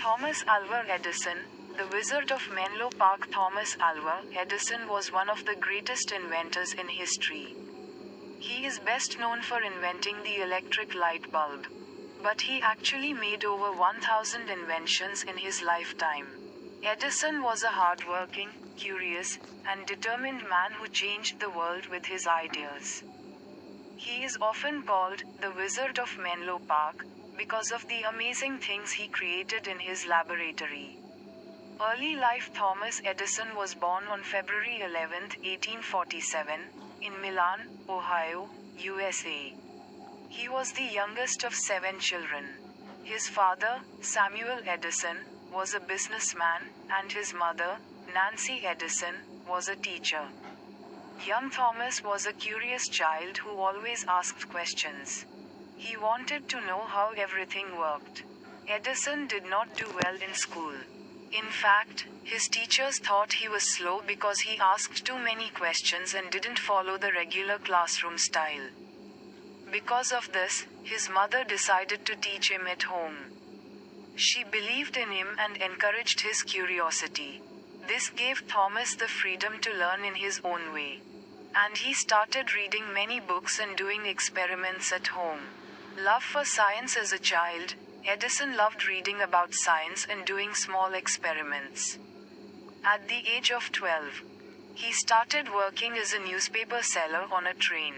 Thomas Alva Edison, the Wizard of Menlo Park. Thomas Alva Edison was one of the greatest inventors in history. He is best known for inventing the electric light bulb. But he actually made over 1,000 inventions in his lifetime. Edison was a hard-working, curious, and determined man who changed the world with his ideas. He is often called the Wizard of Menlo Park because of the amazing things he created in his laboratory. Early life. Thomas Edison was born on February 11, 1847, in Milan, Ohio, USA. He was the youngest of 7 children. His father, Samuel Edison, was a businessman, and his mother, Nancy Edison, was a teacher. Young Thomas was a curious child who always asked questions. He wanted to know how everything worked. Edison did not do well in school. In fact, his teachers thought he was slow because he asked too many questions and didn't follow the regular classroom style. Because of this, his mother decided to teach him at home. She believed in him and encouraged his curiosity. This gave Thomas the freedom to learn in his own way. And he started reading many books and doing experiments at home. Love for science. As a child, Edison loved reading about science and doing small experiments. At the age of 12, he started working as a newspaper seller on a train.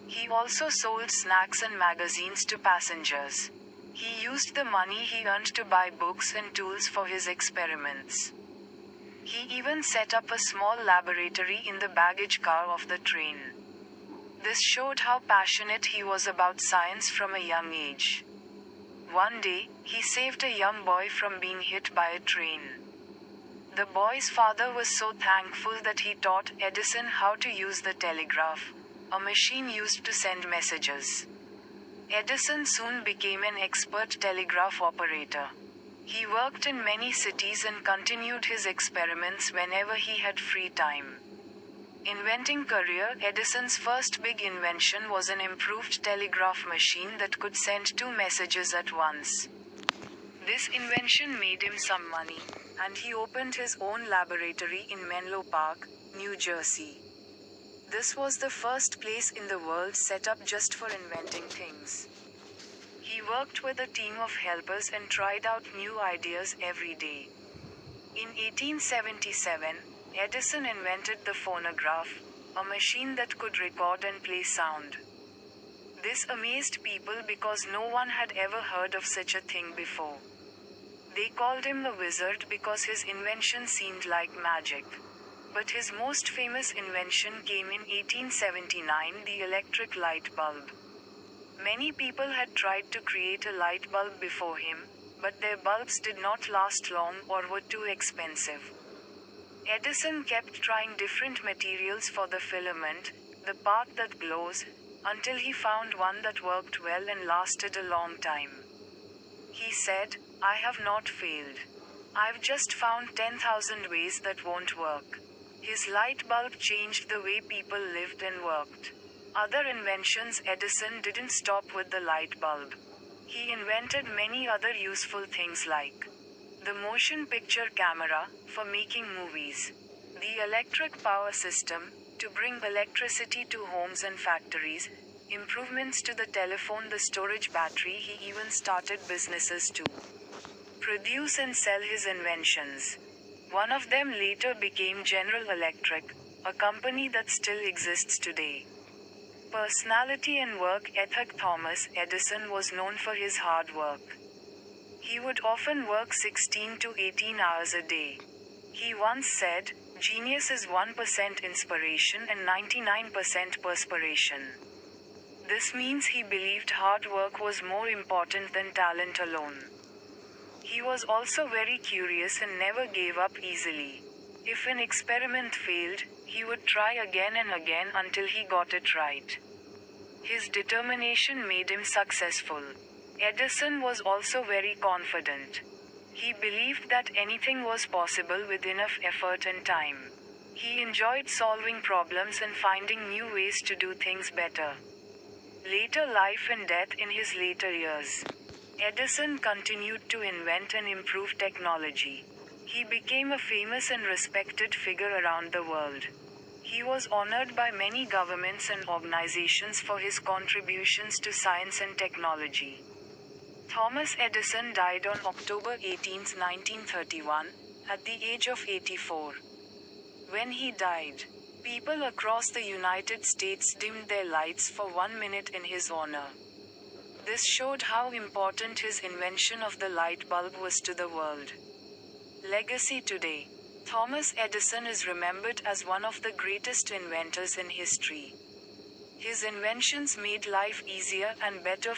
He also sold snacks and magazines to passengers. He used the money he earned to buy books and tools for his experiments. He even set up a small laboratory in the baggage car of the train. This showed how passionate he was about science from a young age. One day, he saved a young boy from being hit by a train. The boy's father was so thankful that he taught Edison how to use the telegraph, a machine used to send messages. Edison soon became an expert telegraph operator. He worked in many cities and continued his experiments whenever he had free time. Inventing career. Edison's first big invention was an improved telegraph machine that could send 2 messages at once. This invention made him some money, and he opened his own laboratory in Menlo Park, New Jersey. This was the first place in the world set up just for inventing things. He worked with a team of helpers and tried out new ideas every day. In 1877, Edison invented the phonograph, a machine that could record and play sound. This amazed people because no one had ever heard of such a thing before. They called him the wizard because his invention seemed like magic. But his most famous invention came in 1879, the electric light bulb. Many people had tried to create a light bulb before him, but their bulbs did not last long or were too expensive. Edison kept trying different materials for the filament, the part that glows, until he found one that worked well and lasted a long time. He said, "I have not failed. I've just found 10,000 ways that won't work." His light bulb changed the way people lived and worked. Other inventions. Edison didn't stop with the light bulb. He invented many other useful things like the motion picture camera, for making movies, the electric power system, to bring electricity to homes and factories, improvements to the telephone, the storage battery. He even started businesses to produce and sell his inventions. One of them later became General Electric, a company that still exists today. Personality and work ethic. Thomas Edison was known for his hard work. He would often work 16 to 18 hours a day. He once said, "Genius is 1% inspiration and 99% perspiration." This means he believed hard work was more important than talent alone. He was also very curious and never gave up easily. If an experiment failed, he would try again and again until he got it right. His determination made him successful. Edison was also very confident. He believed that anything was possible with enough effort and time. He enjoyed solving problems and finding new ways to do things better. Later life and death. In his later years, Edison continued to invent and improve technology. He became a famous and respected figure around the world. He was honored by many governments and organizations for his contributions to science and technology. Thomas Edison died on October 18, 1931, at the age of 84. When he died, people across the United States dimmed their lights for 1 minute in his honor. This showed how important his invention of the light bulb was to the world. Legacy today. Thomas Edison is remembered as one of the greatest inventors in history. His inventions made life easier and better